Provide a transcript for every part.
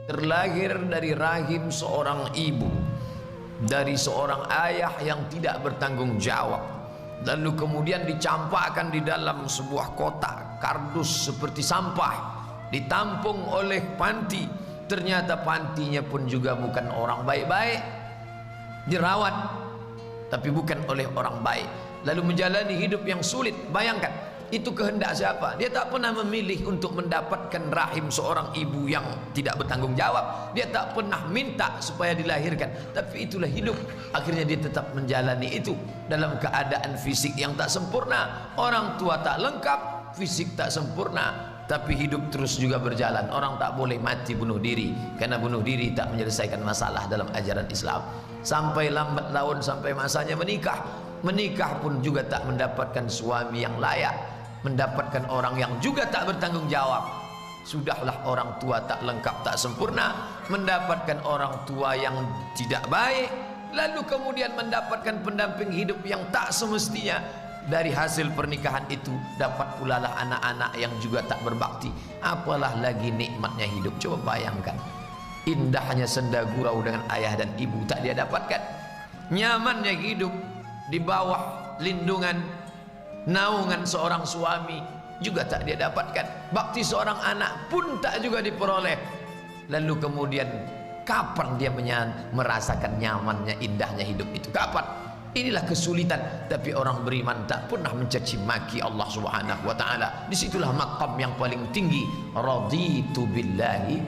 terlahir dari rahim seorang ibu, dari seorang ayah yang tidak bertanggung jawab, lalu kemudian dicampakkan di dalam sebuah kotak kardus seperti sampah, ditampung oleh panti. Ternyata pantinya pun juga bukan orang baik-baik, dirawat tapi bukan oleh orang baik, lalu menjalani hidup yang sulit. Bayangkan, itu kehendak siapa? Dia tak pernah memilih untuk mendapatkan rahim seorang ibu yang tidak bertanggung jawab. Dia tak pernah minta supaya dilahirkan, tapi itulah hidup. Akhirnya dia tetap menjalani itu dalam keadaan fisik yang tak sempurna. Orang tua tak lengkap, fisik tak sempurna, tapi hidup terus juga berjalan. Orang tak boleh mati bunuh diri, karena bunuh diri tak menyelesaikan masalah dalam ajaran Islam. Sampai lambat laun, sampai masanya menikah. Menikah pun juga tak mendapatkan suami yang layak, mendapatkan orang yang juga tak bertanggung jawab. Sudahlah orang tua tak lengkap, tak sempurna, mendapatkan orang tua yang tidak baik, lalu kemudian mendapatkan pendamping hidup yang tak semestinya. Dari hasil pernikahan itu dapat pula lah anak-anak yang juga tak berbakti. Apalah lagi nikmatnya hidup. Coba bayangkan, indahnya senda gurau dengan ayah dan ibu tak dia dapatkan. Nyamannya hidup di bawah lindungan, naungan seorang suami juga tak dia dapatkan. Bakti seorang anak pun tak juga diperoleh. Lalu kemudian kapan dia merasakan nyamannya, indahnya hidup itu? Kapan? Inilah kesulitan. Tapi orang beriman tak pernah mencaci maki Allah Subhanahu wa taala. Disitulah maqam yang paling tinggi. Raditu billahi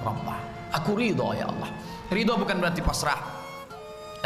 rabbah. Aku ridha ya Allah. Ridha bukan berarti pasrah.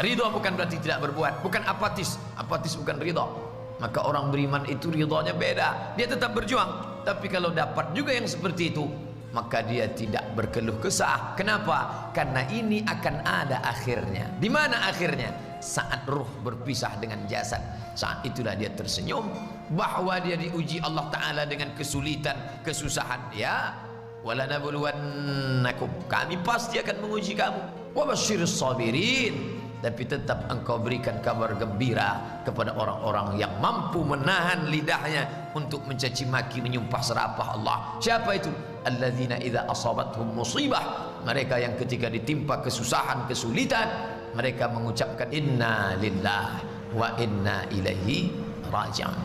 Ridha bukan berarti tidak berbuat, bukan apatis. Apatis bukan ridha. Maka orang beriman itu ridhanya beda. Dia tetap berjuang. Tapi kalau dapat juga yang seperti itu, maka dia tidak berkeluh kesah. Kenapa? Karena ini akan ada akhirnya. Di mana akhirnya? Saat ruh berpisah dengan jasad. Saat itulah dia tersenyum bahwa dia diuji Allah Ta'ala dengan kesulitan, kesusahan. Ya, walanabluwannakum, kami pasti akan menguji kamu. Wabashshirus sabirin, tapi tetap engkau berikan kabar gembira kepada orang-orang yang mampu menahan lidahnya untuk mencaci maki, menyumpah serapah Allah. Siapa itu? Alladzina idza asabathum musibah, mereka yang ketika ditimpa kesusahan, kesulitan, mereka mengucapkan inna lillah wa inna ilaihi raji'un.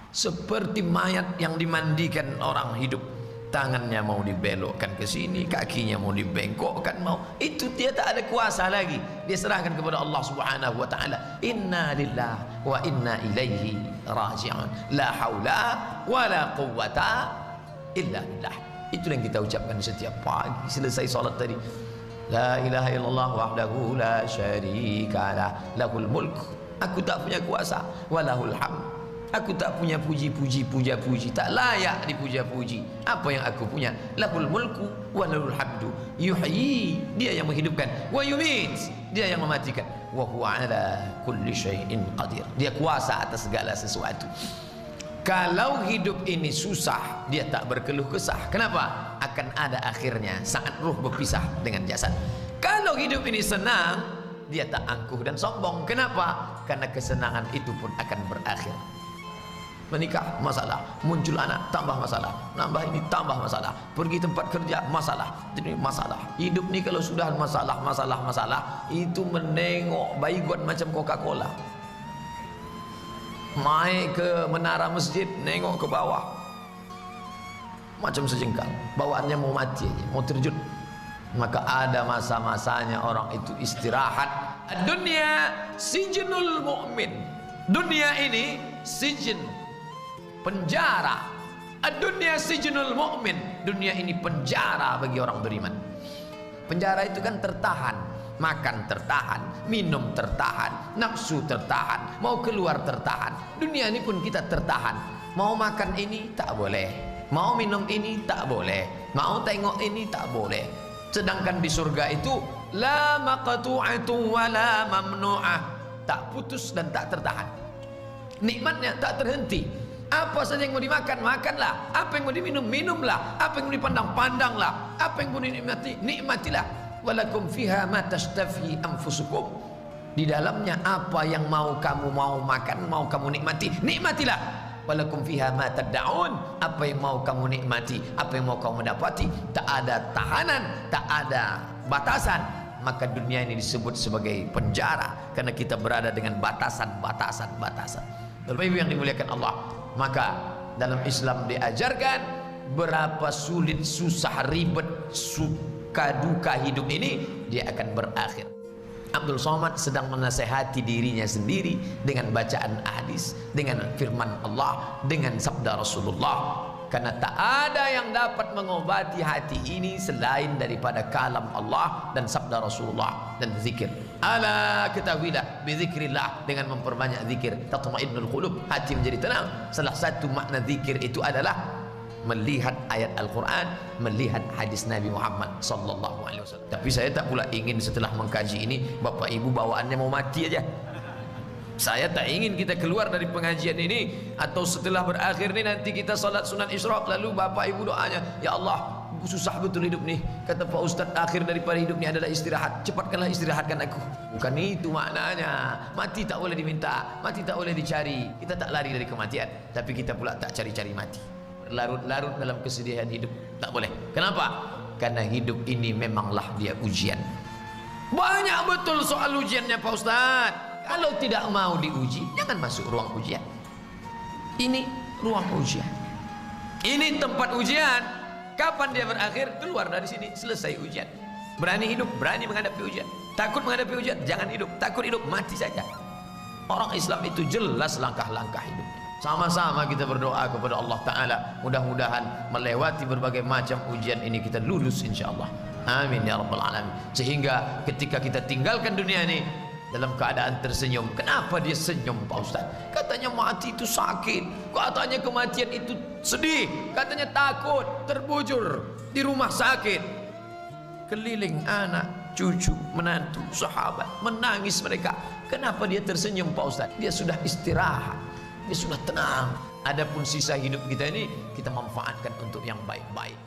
Seperti mayat yang dimandikan orang hidup, tangannya mau dibelokkan ke sini, kakinya mau dibengkokkan, mau itu dia tak ada kuasa lagi. Dia serahkan kepada Allah Subhanahu wa taala. Inna lillah wa inna ilaihi raji'un. La haula wa la quwwata illa billah. Itu yang kita ucapkan setiap pagi selesai salat tadi. La ilaha illallah wahdahu la syarikalah, lahul mulk. Aku tak punya kuasa, walahul hamd. Aku tak punya puji-puji, puja-puji, tak layak dipuja-puji. Apa yang aku punya? Lahul mulku walahul hamdu. Yuhyi, dia yang menghidupkan, wa yumit, dia yang mematikan. Wa huwa ala kulli syai'in qadir. Dia kuasa atas segala sesuatu. Kalau hidup ini susah, dia tak berkeluh kesah. Kenapa? Akan ada akhirnya saat ruh berpisah dengan jasad. Kalau hidup ini senang, dia tak angkuh dan sombong. Kenapa? Karena kesenangan itu pun akan berakhir. Menikah, masalah. Muncul anak, tambah masalah. Nambah ini, tambah masalah. Pergi tempat kerja, masalah. Jadi masalah. Hidup ini kalau sudah masalah, itu menengok baygon macam Coca-Cola. Naik ke menara masjid, nengok ke bawah macam sejengkal, bawaannya mau mati aja, mau terjun. Maka ada masa-masanya orang itu istirahat. Dunia sijnul mu'min. Dunia ini sijin, penjara. Dunia sijnul mu'min. Dunia ini penjara bagi orang beriman. Penjara itu kan tertahan. Makan tertahan, minum tertahan, nafsu tertahan, mau keluar tertahan. Dunia ini pun kita tertahan. Mau makan ini tak boleh, mau minum ini tak boleh, mau tengok ini tak boleh. Sedangkan di surga itu la maqtu'atu wa la mamnu'ah, tak putus dan tak tertahan. Nikmatnya tak terhenti. Apa saja yang mau dimakan, makanlah. Apa yang mau diminum, minumlah. Apa yang mau dipandang, pandanglah. Apa yang mau dinikmati, nikmatilah. Walakum fiha ma tashtafi anfusukum. Di dalamnya apa yang mau kamu mau makan, mau kamu nikmati, nikmatilah. walakum fiha ma tad'un. Apa yang mau kamu nikmati, apa yang mau kamu dapati, tak ada tahanan, tak ada batasan. Maka dunia ini disebut sebagai penjara karena kita berada dengan batasan-batasan. Bapak Ibu yang dimuliakan Allah, maka dalam Islam diajarkan berapa sulit, susah, ribet, suka duka hidup ini, dia akan berakhir. Abdul Somad sedang menasehati dirinya sendiri dengan bacaan hadis, dengan firman Allah, dengan sabda Rasulullah. Karena tak ada yang dapat mengobati hati ini selain daripada kalam Allah dan sabda Rasulullah dan zikir. Ala ketahuilah, bizikrillah, dengan memperbanyak zikir tatma'innul qulub, hati menjadi tenang. Salah satu makna zikir itu adalah melihat ayat Al-Quran, melihat hadis Nabi Muhammad sallallahu alaihi wasallam. Tapi saya tak pula ingin setelah mengkaji ini Bapak Ibu bawaannya mau mati aja. Saya tak ingin kita keluar dari pengajian ini atau setelah berakhir ini nanti kita salat sunat isyraq lalu Bapak Ibu doanya, ya Allah susah betul hidup nih, kata Pak Ustadz akhir daripada hidup ini adalah istirahat, cepatkanlah istirahatkan aku. Bukan itu maknanya. Mati tak boleh diminta, mati tak boleh dicari. Kita tak lari dari kematian, tapi kita pula tak cari-cari mati, larut-larut dalam kesedihan hidup, tak boleh. Kenapa? Karena hidup ini memanglah dia ujian. Banyak betul soal ujiannya Pak Ustadz. Kalau tidak mau diuji, jangan masuk ruang ujian. Ini ruang ujian, ini tempat ujian. Kapan dia berakhir? Keluar dari sini, selesai ujian. Berani hidup, berani menghadapi ujian. Takut menghadapi ujian, jangan hidup. Takut hidup, mati saja. Orang Islam itu jelas langkah-langkah hidupnya. Sama-sama kita berdoa kepada Allah Ta'ala, mudah-mudahan melewati berbagai macam ujian ini kita lulus insyaAllah. Amin ya Rabbal Alamin. Sehingga ketika kita tinggalkan dunia ini dalam keadaan tersenyum. Kenapa dia senyum Pak Ustaz? Katanya mati itu sakit, katanya kematian itu sedih, katanya takut, terbujur di rumah sakit, keliling anak, cucu, menantu, sahabat, menangis mereka. Kenapa dia tersenyum Pak Ustaz? Dia sudah istirahat, dia sudah tenang. Adapun sisa hidup kita ini kita manfaatkan untuk yang baik-baik.